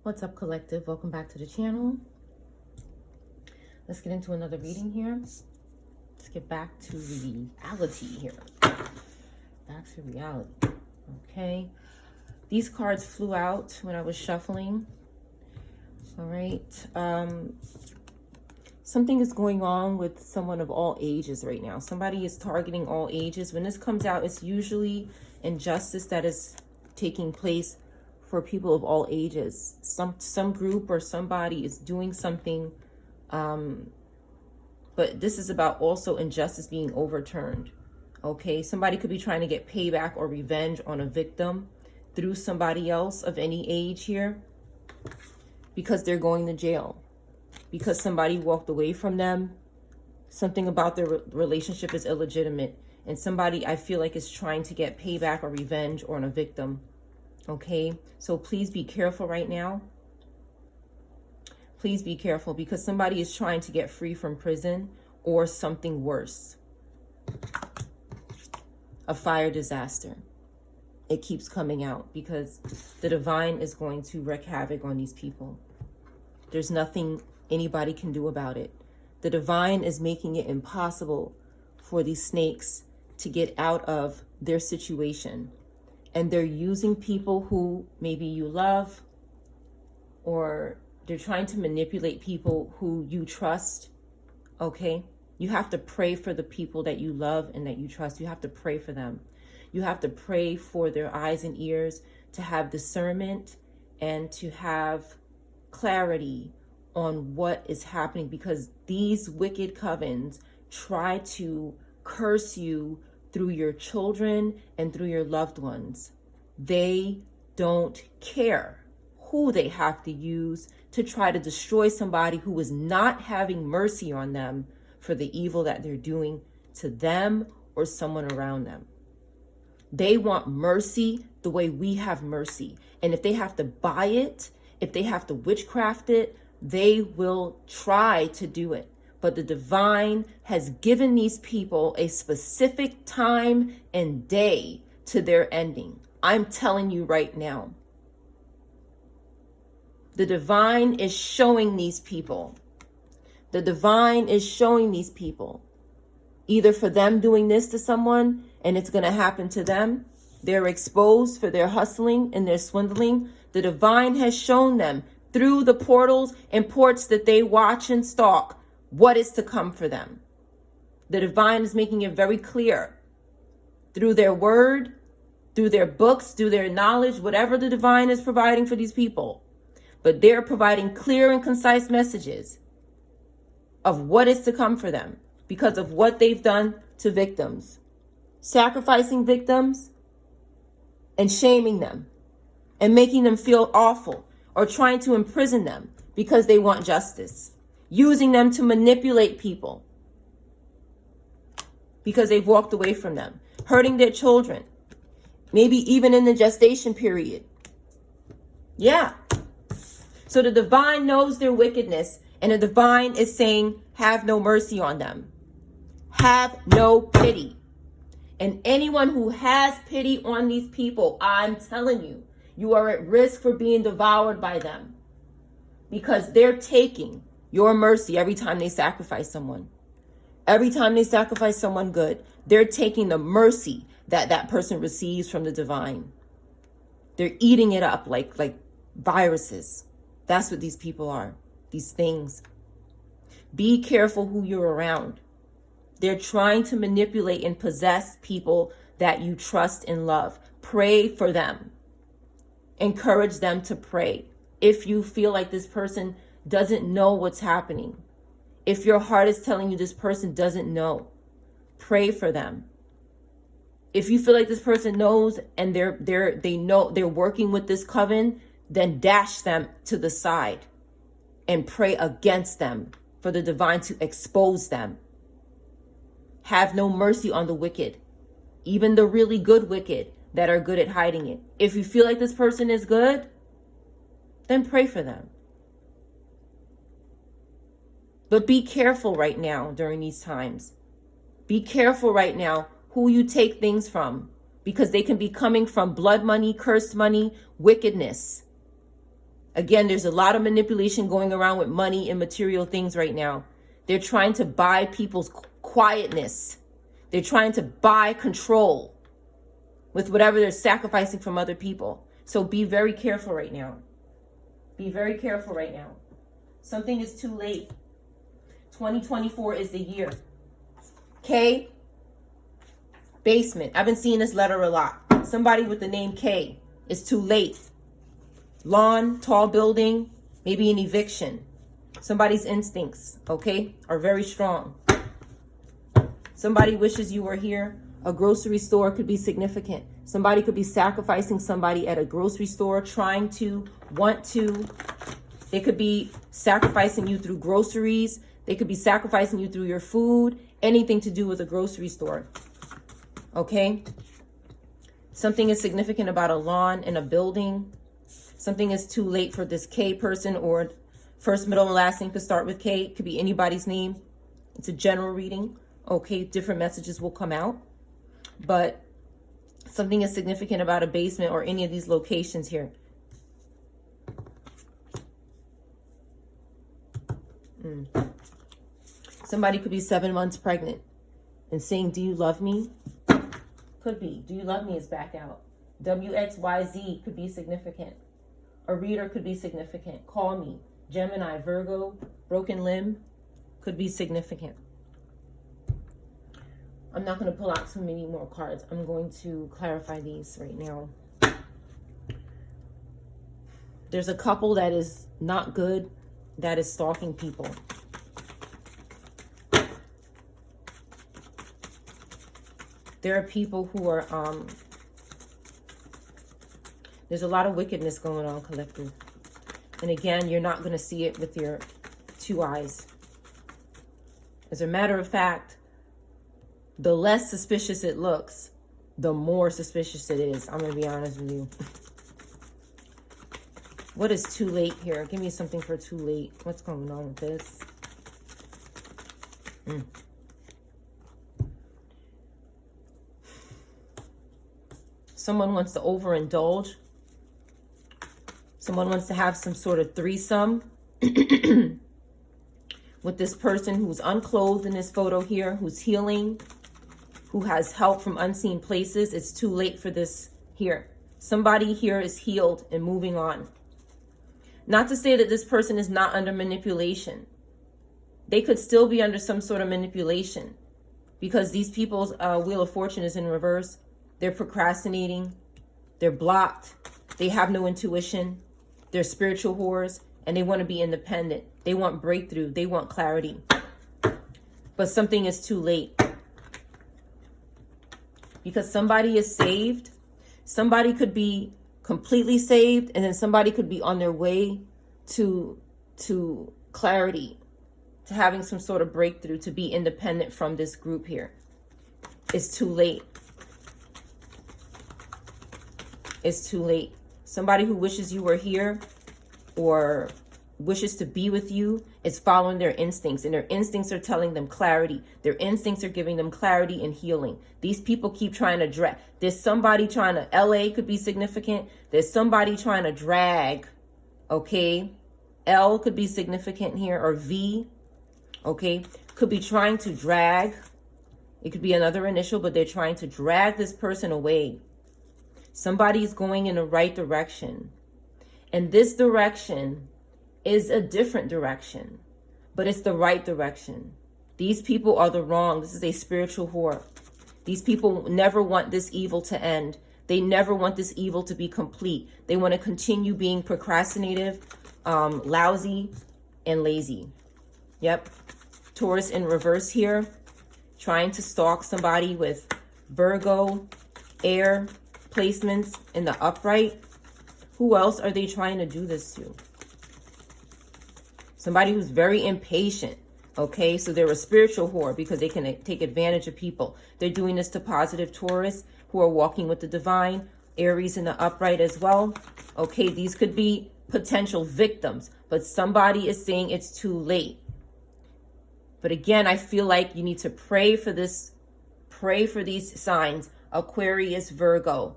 What's up, collective? Welcome back to the channel. Let's get into another reading here. Let's get back to reality here. Back to reality. Okay. These cards flew out when I was shuffling. All right. Something is going on with someone of all ages right now. Somebody is targeting all ages. When this comes out, it's usually injustice that is taking place for people of all ages. Some group or somebody is doing something, but this is about also injustice being overturned. Okay, somebody could be trying to get payback or revenge on a victim through somebody else of any age here, because they're going to jail, because somebody walked away from them. Something about their relationship is illegitimate, and somebody, I feel like, is trying to get payback or revenge on a victim. Okay, so please be careful right now. Please be careful, because somebody is trying to get free from prison or something worse. A fire disaster. It keeps coming out because the divine is going to wreak havoc on these people. There's nothing anybody can do about it. The divine is making it impossible for these snakes to get out of their situation. And they're using people who maybe you love, or they're trying to manipulate people who you trust. Okay? You have to pray for the people that you love and that you trust. You have to pray for them. You have to pray for their eyes and ears to have discernment and to have clarity on what is happening, because these wicked covens try to curse you through your children and through your loved ones. They don't care who they have to use to try to destroy somebody who is not having mercy on them for the evil that they're doing to them or someone around them. They want mercy the way we have mercy. And if they have to buy it, if they have to witchcraft it, they will try to do it. But the divine has given these people a specific time and day to their ending. I'm telling you right now. The divine is showing these people. The divine is showing these people. Either for them doing this to someone and it's going to happen to them. They're exposed for their hustling and their swindling. The divine has shown them through the portals and ports that they watch and stalk what is to come for them. The divine is making it very clear through their word, through their books, through their knowledge, whatever the divine is providing for these people. But they're providing clear and concise messages of what is to come for them because of what they've done to victims. Sacrificing victims and shaming them and making them feel awful, or trying to imprison them because they want justice. Using them to manipulate people because they've walked away from them. Hurting their children. Maybe even in the gestation period. Yeah. So the divine knows their wickedness, and the divine is saying, have no mercy on them. Have no pity. And anyone who has pity on these people, I'm telling you, you are at risk for being devoured by them, because they're taking your mercy every time they sacrifice someone. Every time they sacrifice someone good, they're taking the mercy that that person receives from the divine. They're eating it up like viruses. That's what these people are, these things. Be careful who you're around. They're trying to manipulate and possess people that you trust and love. Pray for them. Encourage them to pray. If you feel like this person doesn't know what's happening, if your heart is telling you this person doesn't know, pray for them. If you feel like this person knows and they know they're working with this coven, then dash them to the side and pray against them for the divine to expose them. Have no mercy on the wicked, even the really good wicked that are good at hiding it. If you feel like this person is good, then pray for them. But be careful right now during these times. Be careful right now who you take things from, because they can be coming from blood money, cursed money, wickedness. Again, there's a lot of manipulation going around with money and material things right now. They're trying to buy people's quietness. They're trying to buy control with whatever they're sacrificing from other people. So be very careful right now. Be very careful right now. Something is too late. 2024 is the year. K, basement. I've been seeing this letter a lot. Somebody with the name K. It's too late. Lawn, tall building, maybe an eviction. Somebody's instincts, okay, are very strong. Somebody wishes you were here. A grocery store could be significant. Somebody could be sacrificing somebody at a grocery store, trying to, want to. They could be sacrificing you through groceries. They could be sacrificing you through your food, anything to do with a grocery store. Okay? Something is significant about a lawn and a building. Something is too late for this K person, or first, middle, and last name could start with K. It could be anybody's name. It's a general reading. Okay, different messages will come out. But something is significant about a basement or any of these locations here. Somebody could be 7 months pregnant and saying, do you love me? Could be. Do you love me is back out. WXYZ could be significant. A reader could be significant. Call me. Gemini, Virgo, broken limb could be significant. I'm not going to pull out too many more cards. I'm going to clarify these right now. There's a couple that is not good, that is stalking people. There are people who are, there's a lot of wickedness going on, collective. And again, you're not going to see it with your 2 eyes. As a matter of fact, the less suspicious it looks, the more suspicious it is. I'm going to be honest with you. What is too late here? Give me something for too late. What's going on with this? Someone wants to overindulge. Someone wants to have some sort of threesome with this person who's unclothed in this photo here, who's healing, who has help from unseen places. It's too late for this here. Somebody here is healed and moving on. Not to say that this person is not under manipulation. They could still be under some sort of manipulation because these people's Wheel of Fortune is in reverse. They're procrastinating. They're blocked. They have no intuition. They're spiritual whores and they want to be independent. They want breakthrough. They want clarity. But something is too late. Because somebody is saved. Somebody could be completely saved, and then somebody could be on their way to clarity, to having some sort of breakthrough, to be independent from this group here. It's too late. It's too late. Somebody who wishes you were here or wishes to be with you is following their instincts, and their instincts are telling them clarity. Their instincts are giving them clarity and healing. These people keep trying to drag. There's somebody trying to, LA could be significant. There's somebody trying to drag, okay? L could be significant here, or V, okay? Could be trying to drag. It could be another initial, but they're trying to drag this person away. Somebody's going in the right direction. And this direction is a different direction, but it's the right direction. These people are the wrong. This is a spiritual whore. These people never want this evil to end. They never want this evil to be complete. They want to continue being procrastinative, lousy, and lazy. Yep. Taurus in reverse here, trying to stalk somebody with Virgo, air placements in the upright. Who else are they trying to do this to? Somebody who's very impatient, okay? So they're a spiritual whore because they can take advantage of people. They're doing this to positive Taurus who are walking with the divine, Aries in the upright as well. Okay, these could be potential victims, but somebody is saying it's too late. But again, I feel like you need to pray for this, pray for these signs. Aquarius, Virgo,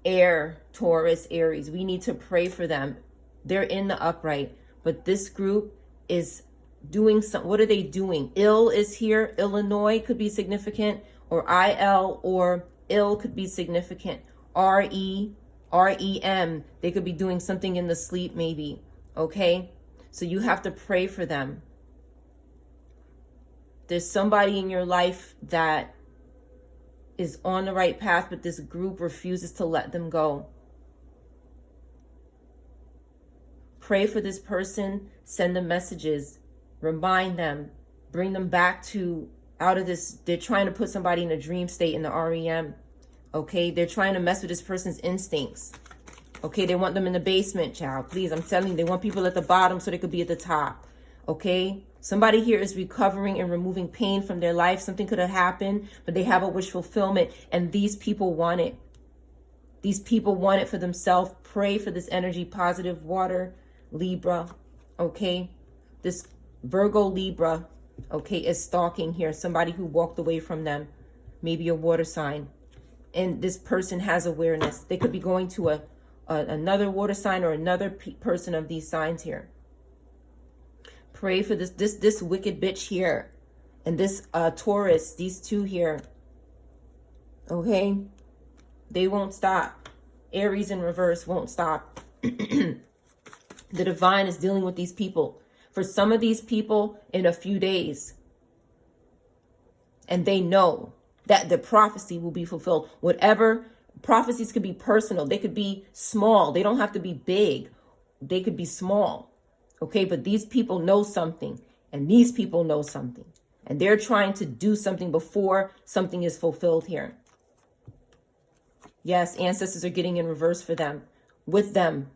air, Taurus, Aries. We need to pray for them They're in the upright, but this group is doing some. What are they doing? Ill is here. Illinois could be significant, or IL, or ill could be significant. REM. They could be doing something in the sleep, maybe. Okay, so you have to pray for them. There's somebody in your life that is on the right path, but this group refuses to let them go. Pray for this person, send them messages, remind them, bring them back to out of this. They're trying to put somebody in a dream state in the REM. Okay, they're trying to mess with this person's instincts. Okay, they want them in the basement, child. Please, I'm telling you, they want people at the bottom so they could be at the top. Okay, somebody here is recovering and removing pain from their life. Something could have happened, but they have a wish fulfillment, and these people want it. These people want it for themselves. Pray for this energy, positive water, Libra. Okay, this Virgo Libra, okay, is stalking here. Somebody who walked away from them, maybe a water sign. And this person has awareness. They could be going to another water sign or another person of these signs here. Pray for this wicked bitch here, and this Taurus, these two here. Okay, they won't stop. Aries in reverse won't stop. The divine is dealing with these people. For some of these people, in a few days, and they know that the prophecy will be fulfilled. Whatever prophecies could be personal. They could be small. They don't have to be big. They could be small. Okay, but these people know something, and these people know something, and they're trying to do something before something is fulfilled here. Yes, ancestors are getting in reverse for them, with them.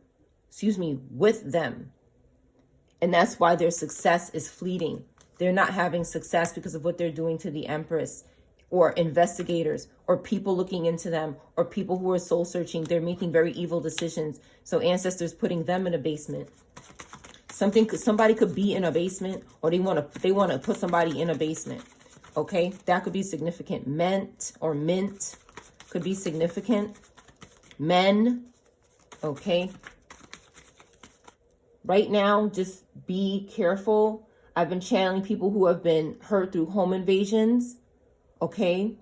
And that's why their success is fleeting. They're not having success because of what they're doing to the Empress, or investigators, or people looking into them, or people who are soul searching. They're making very evil decisions. So ancestors putting them in a basement. Somebody could be in a basement, or they want to put somebody in a basement. Okay, that could be significant. Mint could be significant. Men. Okay. Right now, just be careful. I've been channeling people who have been hurt through home invasions. Okay.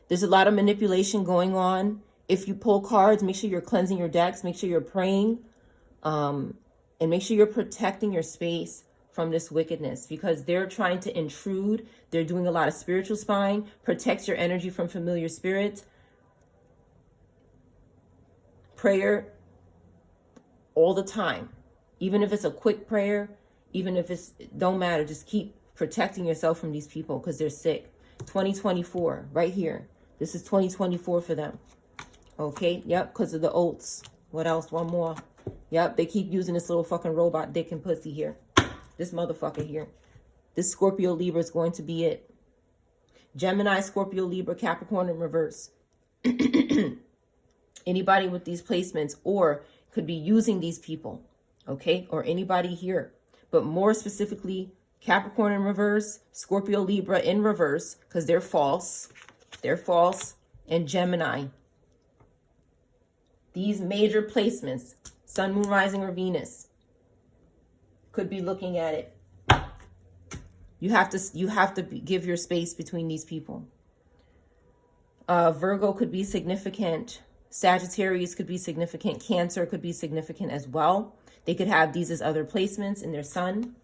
There's a lot of manipulation going on. If you pull cards, make sure you're cleansing your decks. Make sure you're praying. And make sure you're protecting your space from this wickedness, because they're trying to intrude. They're doing a lot of spiritual spying. Protect your energy from familiar spirits. Prayer all the time. Even if it's a quick prayer, even if it's, don't matter. Just keep protecting yourself from these people because they're sick. 2024, right here. This is 2024 for them. Okay, yep, because of the oats. What else? One more. Yep, they keep using this little fucking robot dick and pussy here. This motherfucker here. This Scorpio Libra is going to be it. Gemini, Scorpio, Libra, Capricorn in reverse. Anybody with these placements, or could be using these people. Okay, or anybody here. But more specifically, Capricorn in reverse, Scorpio, Libra in reverse, because they're false. They're false. And Gemini. These major placements, Sun, Moon, Rising, or Venus, could be looking at it. You have to give your space between these people. Virgo could be significant. Sagittarius could be significant. Cancer could be significant as well. They could have these as other placements in their sun.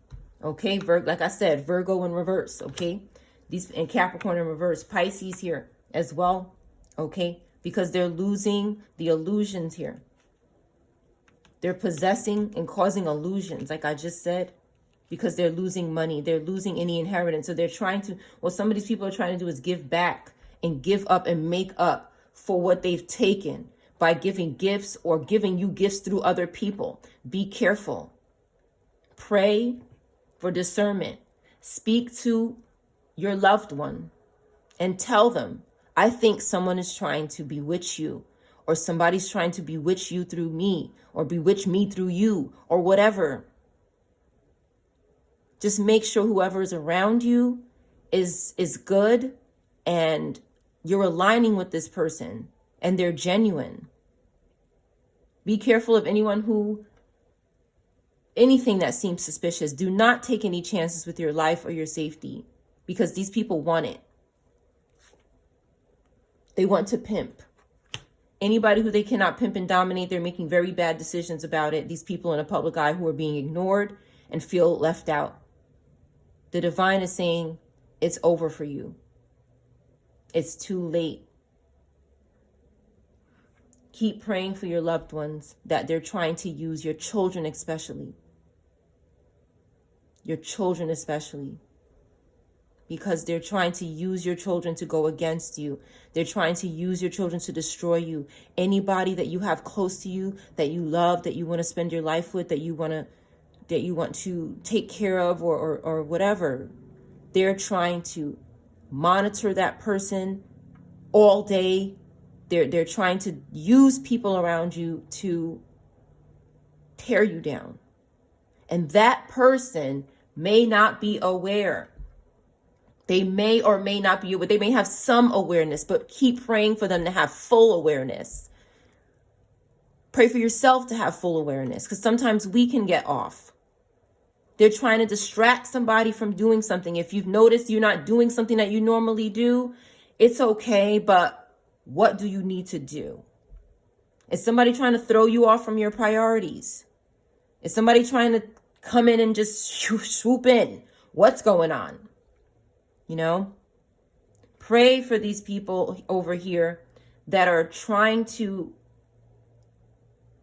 Okay, like I said, Virgo in reverse. Okay, these and Capricorn in reverse. Pisces here as well. Okay, because they're losing the illusions here. They're possessing and causing illusions, like I just said, because they're losing money. They're losing any inheritance. So they're trying to, what some of these people are trying to do is give back and give up and make up for what they've taken by giving gifts or giving you gifts through other people. Be careful. Pray for discernment. Speak to your loved one and tell them, I think someone is trying to bewitch you, or somebody's trying to bewitch you through me, or bewitch me through you, or whatever. Just make sure whoever is around you is good, and you're aligning with this person, and they're genuine. Be careful of anything that seems suspicious. Do not take any chances with your life or your safety, because these people want it. They want to pimp. Anybody who they cannot pimp and dominate, they're making very bad decisions about it. These people in a public eye who are being ignored and feel left out. The divine is saying, it's over for you. It's too late. Keep praying for your loved ones that they're trying to use, your children especially. Your children especially. Because they're trying to use your children to go against you. They're trying to use your children to destroy you. Anybody that you have close to you, that you love, that you want to spend your life with, that you want to take care of or whatever, they're trying to monitor that person all day. They're trying to use people around you to tear you down. And that person may not be aware. They may or may not be, but they may have some awareness, but keep praying for them to have full awareness. Pray for yourself to have full awareness, because sometimes we can get off. They're trying to distract somebody from doing something. If you've noticed you're not doing something that you normally do, it's okay, but what do you need to do? Is somebody trying to throw you off from your priorities? Is somebody trying to come in and just swoop in? What's going on? You know, pray for these people over here that are trying to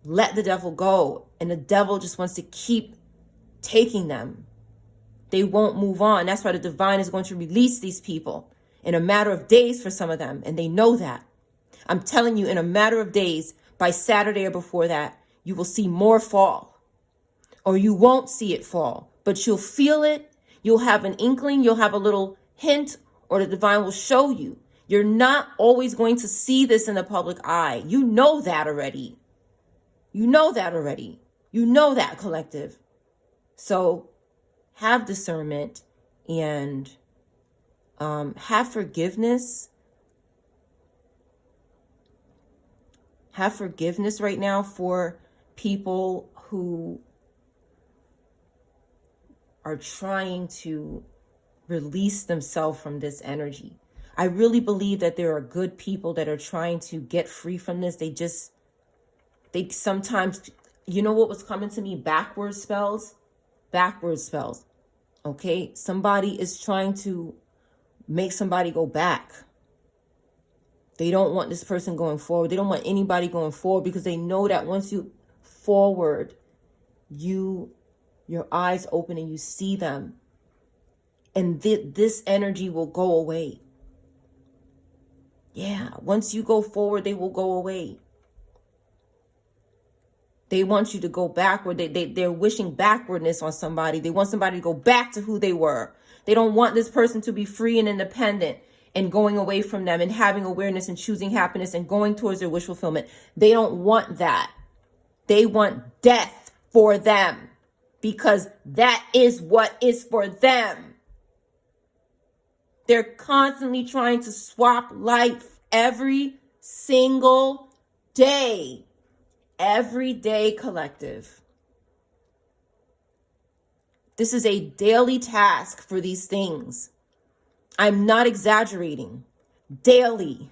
let the devil go, and the devil just wants to keep taking them. They won't move on. That's why the divine is going to release these people in a matter of days for some of them, and they know that. I'm telling you, in a matter of days, by Saturday or before that, you will see more fall, or you won't see it fall, but you'll feel it. You'll have an inkling. You'll have a little hint, or the divine will show you. You're not always going to see this in the public eye. You know that already. You know that already. You know that, collective. So have discernment and have forgiveness. Have forgiveness right now for people who are trying to release themselves from this energy. I really believe that there are good people that are trying to get free from this. They sometimes, you know what was coming to me? Backwards spells. Okay. Somebody is trying to make somebody go back. They don't want this person going forward. They don't want anybody going forward, because they know that once you forward, your eyes open and you see them. And this energy will go away. Yeah, once you go forward, they will go away. They want you to go backward. They're wishing backwardness on somebody. They want somebody to go back to who they were. They don't want this person to be free and independent and going away from them and having awareness and choosing happiness and going towards their wish fulfillment. They don't want that. They want death for them, because that is what is for them. They're constantly trying to swap life every single day. Every day, collective. This is a daily task for these things. I'm not exaggerating. Daily.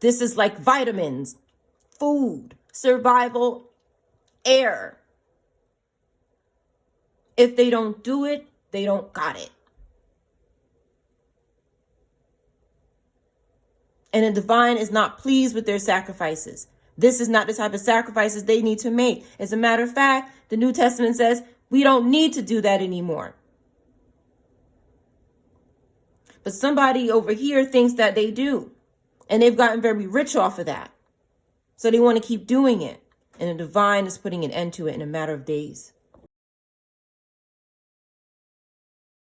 This is like vitamins, food, survival, air. If they don't do it, they don't got it. And the divine is not pleased with their sacrifices. This is not the type of sacrifices they need to make. As a matter of fact, the New Testament says we don't need to do that anymore. But somebody over here thinks that they do. And they've gotten very rich off of that. So they want to keep doing it. And the divine is putting an end to it in a matter of days.